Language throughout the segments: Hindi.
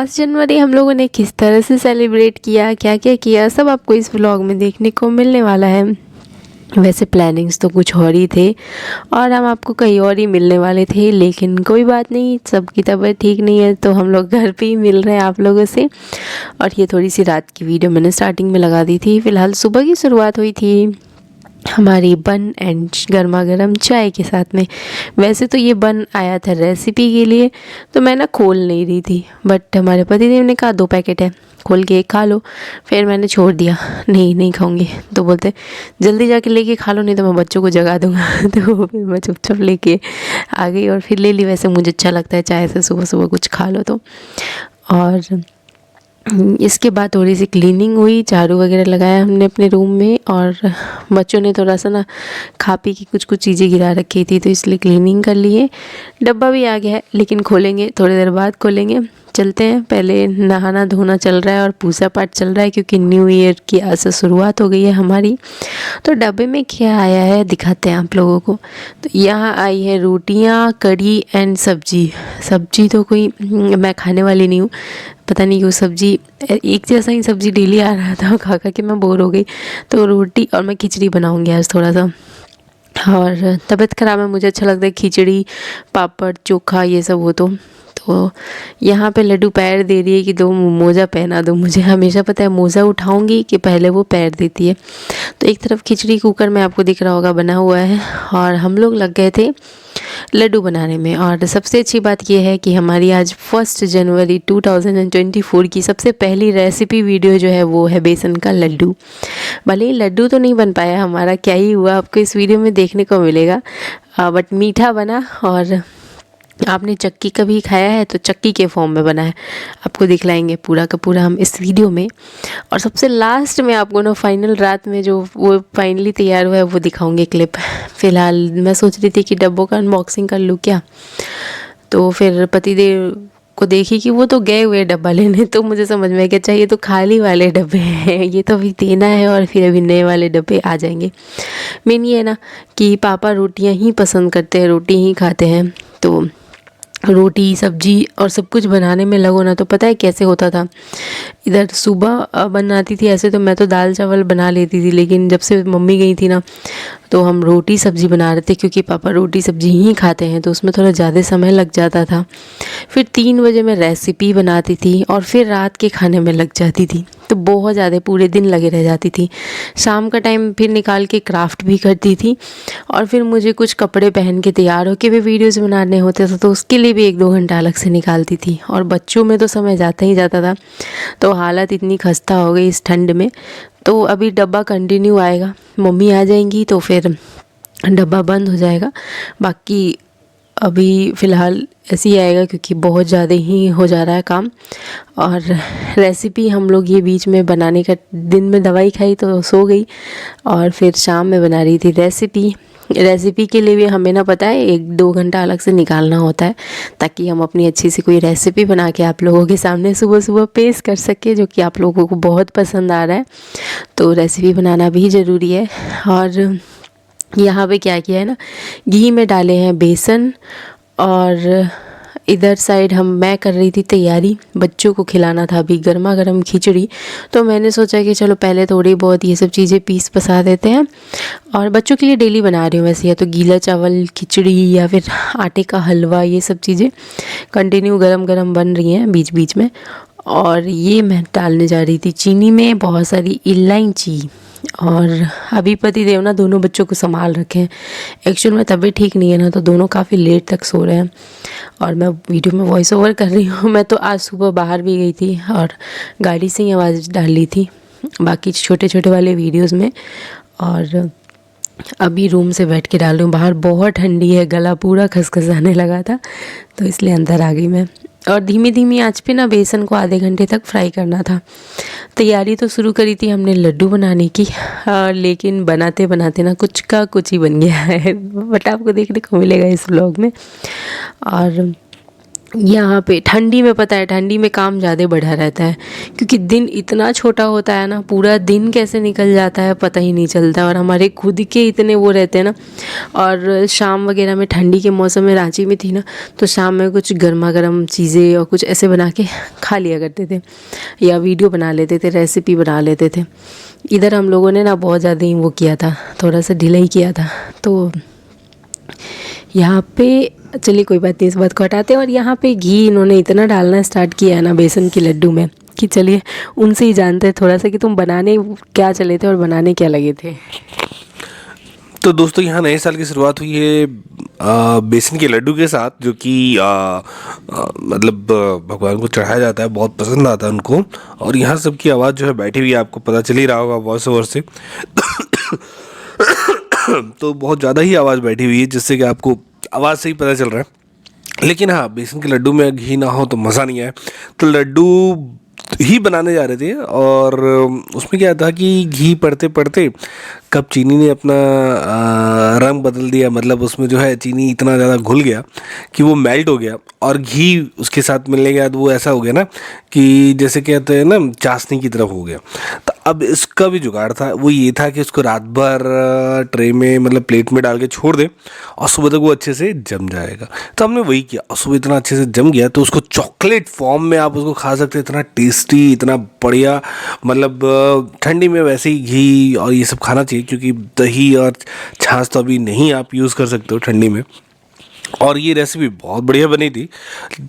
1 जनवरी हम लोगों ने किस तरह से सेलिब्रेट किया, क्या क्या किया, सब आपको इस व्लॉग में देखने को मिलने वाला है। वैसे प्लानिंग्स तो कुछ और ही थे और हम आपको कहीं और ही मिलने वाले थे, लेकिन कोई बात नहीं, सबकी तबीयत ठीक नहीं है तो हम लोग घर पे ही मिल रहे हैं आप लोगों से। और ये थोड़ी सी रात की वीडियो मैंने स्टार्टिंग में लगा दी थी। फ़िलहाल सुबह की शुरुआत हुई थी हमारी बन एंड गर्मा गर्म चाय के साथ में। वैसे तो ये बन आया था रेसिपी के लिए, तो मैं ना खोल नहीं रही थी, बट हमारे पतिदेव ने कहा 2 पैकेट है, खोल के एक खा लो। फिर मैंने छोड़ दिया, नहीं खाऊंगी। तो बोलते जल्दी जाके लेके खा लो, नहीं तो मैं बच्चों को जगा दूंगा। तो फिर मैं चुपचाप लेके आ गई और फिर ले ली। वैसे मुझे अच्छा लगता है चाय से सुबह सुबह कुछ खा लो तो। और इसके बाद थोड़ी सी क्लीनिंग हुई, झाड़ू वगैरह लगाया हमने अपने रूम में, और बच्चों ने थोड़ा सा ना खा पी की कुछ चीज़ें गिरा रखी थी, तो इसलिए क्लीनिंग कर लिए। डब्बा भी आ गया है, लेकिन खोलेंगे थोड़ी देर बाद खोलेंगे। चलते हैं, पहले नहाना धोना चल रहा है और पूजा पाठ चल रहा है, क्योंकि न्यू ईयर की आज से शुरुआत हो गई है हमारी। तो डब्बे में क्या आया है दिखाते हैं आप लोगों को। तो यहाँ आई है रोटियाँ, कढ़ी एंड सब्जी तो कोई मैं खाने वाली नहीं हूँ, पता नहीं क्यों सब्जी एक जैसा ही सब्जी डेली आ रहा था, खा के मैं बोर हो गई। तो रोटी और मैं खिचड़ी बनाऊँगी आज थोड़ा सा। और तबीयत ख़राब है, मुझे अच्छा लगता है खिचड़ी पापड़ चोखा ये सब हो तो यहाँ पे लड्डू पैर दे रही है कि 2 मोजा पहना दो मुझे। हमेशा पता है मोजा उठाऊंगी कि पहले वो पैर देती है। तो एक तरफ खिचड़ी कुकर में आपको दिख रहा होगा बना हुआ है, और हम लोग लग गए थे लड्डू बनाने में। और सबसे अच्छी बात यह है कि हमारी आज 1 जनवरी 2024 की सबसे पहली रेसिपी वीडियो जो है वो है बेसन का लड्डू। भले ही लड्डू तो नहीं बन पाया हमारा, क्या ही हुआ आपको इस वीडियो में देखने को मिलेगा, बट मीठा बना। और आपने चक्की कभी खाया है तो चक्की के फॉर्म में बना है, आपको दिखलाएंगे पूरा का पूरा हम इस वीडियो में। और सबसे लास्ट में आपको ना फाइनल रात में जो वो फाइनली तैयार हुआ है वो दिखाऊंगी क्लिप। फ़िलहाल मैं सोच रही थी कि डब्बों का अनबॉक्सिंग कर लूँ क्या, तो फिर पतिदेव को देखी कि वो तो गए हुए डब्बा लेने, तो मुझे समझ में आ गया चाहिए तो खाली वाले डब्बे हैं, ये तो अभी देना है और फिर अभी नए वाले डब्बे आ जाएंगे। मेन ये है ना कि पापा रोटियां ही पसंद करते हैं, रोटी ही खाते हैं, तो रोटी सब्जी और सब कुछ बनाने में लगो ना तो पता है कैसे होता था। इधर सुबह बनाती थी, ऐसे तो मैं तो दाल चावल बना लेती थी, लेकिन जब से मम्मी गई थी ना तो हम रोटी सब्जी बना रहे थे, क्योंकि पापा रोटी सब्जी ही खाते हैं, तो उसमें थोड़ा ज़्यादा समय लग जाता था। फिर 3 बजे मैं रेसिपी बनाती थी और फिर रात के खाने में लग जाती थी, तो बहुत ज़्यादा पूरे दिन लगे रह जाती थी। शाम का टाइम फिर निकाल के क्राफ्ट भी करती थी, और फिर मुझे कुछ कपड़े पहन के तैयार होके भी वीडियोस बनाने होते थे, तो उसके लिए भी 1-2 घंटा अलग से निकालती थी। और बच्चों में तो समय जाता ही जाता था, तो हालत इतनी खस्ता हो गई इस ठंड में। तो अभी डब्बा कंटिन्यू आएगा, मम्मी आ जाएंगी तो फिर डब्बा बंद हो जाएगा। बाकी अभी फ़िलहाल ऐसे ही आएगा, क्योंकि बहुत ज़्यादा ही हो जा रहा है काम। और रेसिपी हम लोग ये बीच में बनाने का, दिन में दवाई खाई तो सो गई, और फिर शाम में बना रही थी रेसिपी के लिए भी हमें ना पता है 1-2 घंटा अलग से निकालना होता है, ताकि हम अपनी अच्छी सी कोई रेसिपी बना के आप लोगों के सामने सुबह सुबह पेश कर सके, जो कि आप लोगों को बहुत पसंद आ रहा है। तो रेसिपी बनाना भी ज़रूरी है। और यहाँ पे क्या किया है ना, घी में डाले हैं बेसन, और इधर साइड मैं कर रही थी तैयारी, बच्चों को खिलाना था अभी गर्मा गर्म खिचड़ी। तो मैंने सोचा कि चलो पहले थोड़ी बहुत ये सब चीज़ें पीस पसा देते हैं, और बच्चों के लिए डेली बना रही हूँ वैसे, या तो गीला चावल खिचड़ी या फिर आटे का हलवा, ये सब चीज़ें कंटिन्यू गरम गरम बन रही हैं बीच बीच में। और ये मैं डालने जा रही थी चीनी में बहुत सारी इलायची। और अभी पतिदेव ना दोनों बच्चों को संभाल रखे हैं, एक्चुअल में तबीयत ठीक नहीं है ना, तो दोनों काफ़ी लेट तक सो रहे हैं। और मैं वीडियो में वॉइस ओवर कर रही हूँ। मैं तो आज सुबह बाहर भी गई थी और गाड़ी से ही आवाज़ डाल ली थी बाकी छोटे छोटे वाले वीडियोज़ में। और अभी रूम से बैठ के डाल रही हूँ, बाहर बहुत ठंडी है, गला पूरा खसखसाने लगा था, तो इसलिए अंदर आ गई मैं। और धीमी धीमी आंच पे ना बेसन को आधे घंटे तक फ्राई करना था। तैयारी तो शुरू करी थी हमने लड्डू बनाने की, लेकिन बनाते बनाते ना कुछ का कुछ ही बन गया है, बट आपको देखने को मिलेगा इस व्लॉग में। और यहाँ पे ठंडी में पता है, ठंडी में काम ज़्यादा बढ़ा रहता है क्योंकि दिन इतना छोटा होता है ना, पूरा दिन कैसे निकल जाता है पता ही नहीं चलता। और हमारे खुद के इतने वो रहते हैं ना। और शाम वगैरह में ठंडी के मौसम में रांची में थी ना, तो शाम में कुछ गर्मा गर्म चीज़ें और कुछ ऐसे बना के खा लिया करते थे, या वीडियो बना लेते थे, रेसिपी बना लेते थे। इधर हम लोगों ने ना बहुत ज़्यादा ही वो किया था, थोड़ा सा डिले किया था। तो यहाँ पे चलिए कोई बात नहीं, इस बात को हटाते हैं। और यहाँ पे घी इन्होंने इतना डालना स्टार्ट किया है ना बेसन के लड्डू में, कि चलिए उनसे ही जानते हैं थोड़ा सा कि तुम बनाने क्या चले थे और बनाने क्या लगे थे। तो दोस्तों यहाँ नए साल की शुरुआत हुई है बेसन के लड्डू के साथ, जो कि मतलब भगवान को चढ़ाया जाता है, बहुत पसंद आता है उनको। और यहाँ सबकी आवाज़ जो है बैठी हुई है, आपको पता चल ही रहा होगा वॉइस ओवर से। तो बहुत ज़्यादा ही आवाज़ बैठी हुई है, जिससे कि आपको आवाज़ से ही पता चल रहा है। लेकिन हाँ, बेसन के लड्डू में घी ना हो तो मज़ा नहीं आया। तो लड्डू ही बनाने जा रहे थे, और उसमें क्या था कि घी पड़ते पड़ते कब चीनी ने अपना रंग बदल दिया। मतलब उसमें जो है चीनी इतना ज़्यादा घुल गया कि वो मेल्ट हो गया, और घी उसके साथ मिलने के बाद वो ऐसा हो गया ना कि जैसे कहते हैं ना, चाशनी की तरफ हो गया। तो अब इसका भी जुगाड़ था, वो ये था कि उसको रात भर ट्रे में, मतलब प्लेट में डाल के छोड़ दे, और सुबह तक वो अच्छे से जम जाएगा। तो हमने वही किया, और सुबह इतना अच्छे से जम गया तो उसको चॉकलेट फॉर्म में आप उसको खा सकते हैं। इतना टेस्टी, इतना बढ़िया। मतलब ठंडी में वैसे ही घी और ये सब खाना चाहिए, क्योंकि दही और छाछ तो अभी नहीं आप यूज़ कर सकते हो ठंडी में। और ये रेसिपी बहुत बढ़िया बनी थी।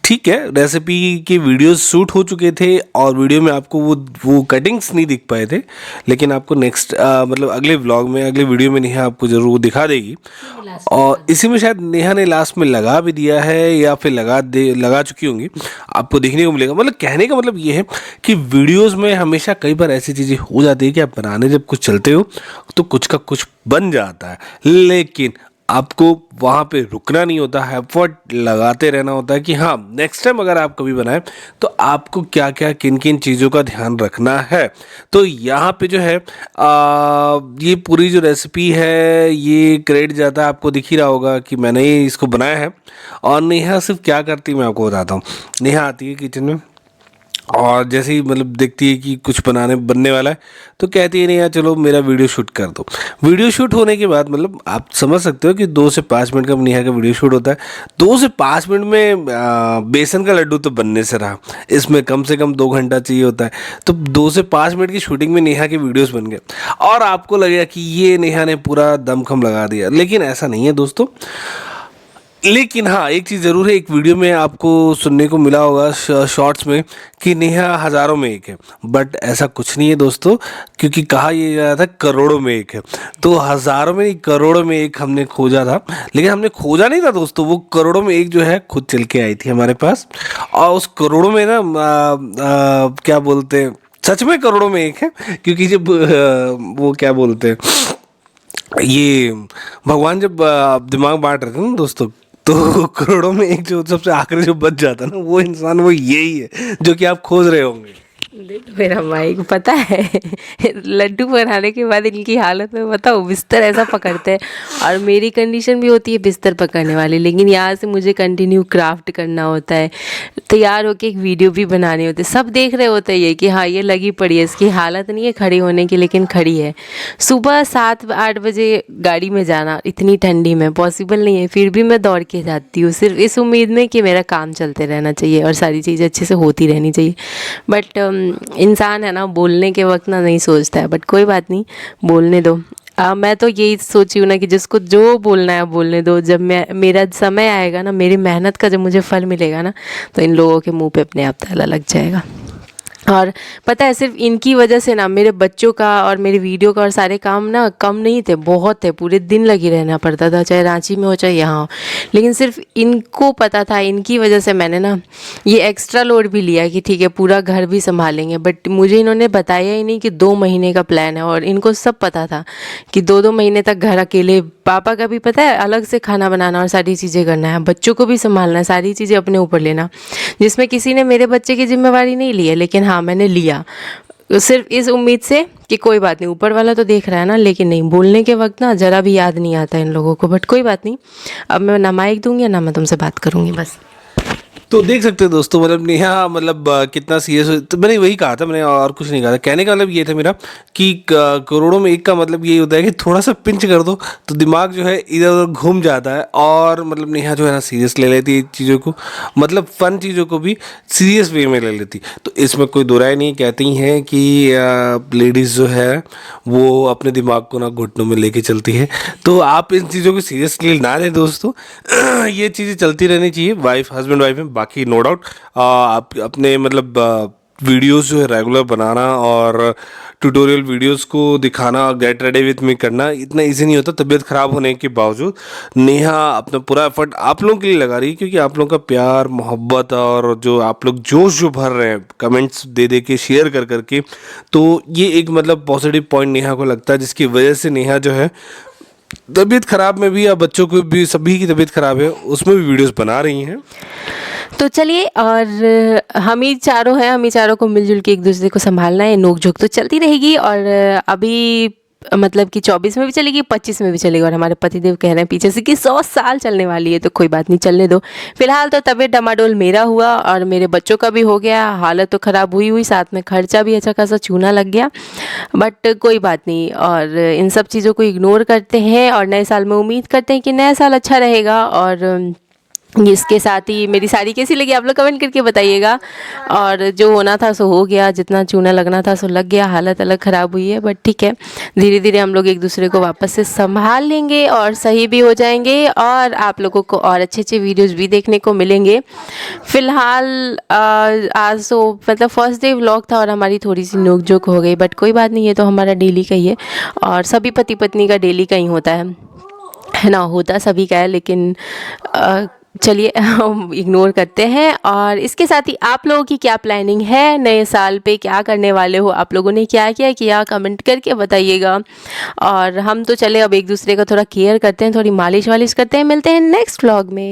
ठीक है, रेसिपी के वीडियोस शूट हो चुके थे, और वीडियो में आपको वो कटिंग्स नहीं दिख पाए थे, लेकिन आपको नेक्स्ट मतलब अगले व्लॉग में, अगले वीडियो में नेहा आपको ज़रूर दिखा देगी। और इसी में शायद नेहा ने लास्ट में लगा भी दिया है, या फिर लगा चुकी होंगी, आपको देखने को मिलेगा। मतलब कहने का मतलब ये है कि वीडियोज़ में हमेशा कई बार ऐसी चीज़ें हो जाती है कि आप बनाने जब कुछ चलते हो तो कुछ का कुछ बन जाता है, लेकिन आपको वहाँ पे रुकना नहीं होता है, एफर्ट लगाते रहना होता है कि हाँ, नेक्स्ट टाइम अगर आप कभी बनाएं तो आपको क्या क्या किन किन चीज़ों का ध्यान रखना है। तो यहाँ पे जो है ये पूरी जो रेसिपी है, ये क्रेडिट जाता है, आपको दिख ही रहा होगा कि मैंने ही इसको बनाया है। और नेहा सिर्फ क्या करती है मैं आपको बताता हूँ। नेहा आती है किचन में, और जैसे ही मतलब देखती है कि कुछ बनने वाला है, तो कहती है नहीं यार चलो मेरा वीडियो शूट कर दो। वीडियो शूट होने के बाद, मतलब आप समझ सकते हो कि 2 से 5 मिनट का नेहा का वीडियो शूट होता है। 2 से 5 मिनट में बेसन का लड्डू तो बनने से रहा, इसमें कम से कम 2 घंटा चाहिए होता है। तो 2 से 5 मिनट की शूटिंग में नेहा के वीडियोज़ बन गए, और आपको लगेगा कि ये नेहा ने पूरा दमखम लगा दिया, लेकिन ऐसा नहीं है दोस्तों। लेकिन हाँ, एक चीज़ ज़रूर है, एक वीडियो में आपको सुनने को मिला होगा शॉर्ट्स में कि नेहा हज़ारों में एक है, बट ऐसा कुछ नहीं है दोस्तों, क्योंकि कहा ये जा रहा था करोड़ों में एक है। तो हज़ारों में नहीं, करोड़ों में एक हमने खोजा था, लेकिन हमने खोजा नहीं था दोस्तों, वो करोड़ों में एक जो है खुद चल के आई थी हमारे पास। और उस करोड़ों में ना क्या बोलते हैं, सच में करोड़ों में एक है, क्योंकि जब वो क्या बोलते हैं, ये भगवान जब दिमाग बांट रहे थे ना दोस्तों, तो करोड़ों में एक जो सबसे आखिरी जो बच जाता ना, वो इंसान वो यही है जो कि आप खोज रहे होंगे। मेरा माइक पता है लड्डू बनाने के बाद इनकी हालत में बताओ, बिस्तर ऐसा पकड़ते हैं। और मेरी कंडीशन भी होती है बिस्तर पकड़ने वाली, लेकिन यहाँ से मुझे कंटिन्यू क्राफ्ट करना होता है, तैयार होके एक वीडियो भी बनानी होती है। सब देख रहे होते हैं ये कि हाँ ये लगी पड़ी है, इसकी हालत नहीं है खड़ी होने की, लेकिन खड़ी है। सुबह 7-8 बजे गाड़ी में जाना इतनी ठंडी में पॉसिबल नहीं है, फिर भी मैं दौड़ के जाती हूँ, सिर्फ इस उम्मीद में कि मेरा काम चलते रहना चाहिए और सारी चीज़ें अच्छे से होती रहनी चाहिए। बट इंसान है ना, बोलने के वक्त ना नहीं सोचता है, बट कोई बात नहीं, बोलने दो। मैं तो यही सोची हूँ ना कि जिसको जो बोलना है बोलने दो। जब मेरा समय आएगा ना, मेरी मेहनत का जब मुझे फल मिलेगा ना, तो इन लोगों के मुंह पे अपने आप ताला लग जाएगा। और पता है सिर्फ इनकी वजह से ना मेरे बच्चों का और मेरे वीडियो का और सारे काम ना कम नहीं थे, बहुत थे। पूरे दिन लगी रहना पड़ता था, चाहे रांची में हो चाहे यहाँ हो। लेकिन सिर्फ इनको पता था, इनकी वजह से मैंने ना ये एक्स्ट्रा लोड भी लिया कि ठीक है पूरा घर भी संभालेंगे। बट मुझे इन्होंने बताया ही नहीं कि 2 महीने का प्लान है, और इनको सब पता था कि 2-2 महीने तक घर अकेले। पापा का भी पता है, अलग से खाना बनाना और सारी चीज़ें करना है, बच्चों को भी संभालना है, सारी चीज़ें अपने ऊपर लेना, जिसमें किसी ने मेरे बच्चे की जिम्मेवारी नहीं ली है, लेकिन हाँ मैंने लिया, सिर्फ इस उम्मीद से कि कोई बात नहीं, ऊपर वाला तो देख रहा है ना। लेकिन नहीं, बोलने के वक्त ना ज़रा भी याद नहीं आता इन लोगों को। बट कोई बात नहीं, अब मैं ना माइक दूंगी ना मैं तुमसे बात करूंगी बस। तो देख सकते हैं दोस्तों, मतलब नेहा मतलब कितना सीरियस, तो मैंने वही कहा था, मैंने और कुछ नहीं कहा था। कहने का मतलब ये था मेरा कि करोड़ों में एक का मतलब यही होता है कि थोड़ा सा पिंच कर दो तो दिमाग जो है इधर उधर घूम जाता है। और मतलब नेहा जो है ना सीरियस ले लेती है चीज़ों को, मतलब फन चीज़ों को भी सीरियस वे में ले लेती। तो इसमें कोई दो राय नहीं, कहती हैं कि लेडीज़ जो है वो अपने दिमाग को ना घुटनों में लेके चलती है। तो आप इन चीज़ों को सीरियसली ना लें दोस्तों, ये चीज़ें चलती रहनी चाहिए वाइफ हस्बैंड वाइफ में। बाकी नो डाउट आप अपने मतलब वीडियोस जो है रेगुलर बनाना और ट्यूटोरियल वीडियोस को दिखाना, गेट रेडी विथ मी करना इतना इजी नहीं होता। तबीयत खराब होने के बावजूद नेहा अपना पूरा एफर्ट आप लोगों के लिए लगा रही है, क्योंकि आप लोगों का प्यार मोहब्बत और जो आप लोग जोश जो भर रहे हैं कमेंट्स दे दे के, शेयर कर करके, तो ये एक मतलब पॉजिटिव पॉइंट नेहा को लगता है, जिसकी वजह से नेहा जो है तबीयत खराब में भी, या बच्चों को भी, सभी की तबीयत खराब है उसमें भी वीडियोस बना रही हैं। तो चलिए, और हम ही चारों हैं, हम ही चारों को मिलजुल के एक दूसरे को संभालना है। नोक झोंक तो चलती रहेगी, और अभी मतलब कि 24 में भी चलेगी, 25 में भी चलेगी। और हमारे पतिदेव कह रहे हैं पीछे से कि 100 साल चलने वाली है, तो कोई बात नहीं, चलने दो। फिलहाल तो तबीयत डमाडोल मेरा हुआ और मेरे बच्चों का भी हो गया, हालत तो ख़राब हुई, साथ में खर्चा भी अच्छा खासा चूना लग गया, बट कोई बात नहीं। और इन सब चीज़ों को इग्नोर करते हैं और नए साल में उम्मीद करते हैं कि नया साल अच्छा रहेगा। और इसके साथ ही मेरी साड़ी कैसी लगी आप लोग कमेंट करके बताइएगा। और जो होना था सो हो गया, जितना चूना लगना था सो लग गया, हालत अलग ख़राब हुई है, बट ठीक है, धीरे धीरे हम लोग एक दूसरे को वापस से संभाल लेंगे और सही भी हो जाएंगे, और आप लोगों को और अच्छे अच्छे वीडियोस भी देखने को मिलेंगे। फ़िलहाल आज तो मतलब फर्स्ट डे व्लॉग था और हमारी थोड़ी सी नोक-झोंक हो गई, बट कोई बात नहीं, ये तो हमारा डेली का ही है और सभी पति पत्नी का डेली का ही होता है ना, होता सभी का है, लेकिन चलिए हम इग्नोर करते हैं। और इसके साथ ही आप लोगों की क्या प्लानिंग है, नए साल पे क्या करने वाले हो, आप लोगों ने क्या क्या किया, कमेंट करके बताइएगा। और हम तो चले अब एक दूसरे का थोड़ा केयर करते हैं, थोड़ी मालिश वालिश करते हैं। मिलते हैं नेक्स्ट व्लॉग में।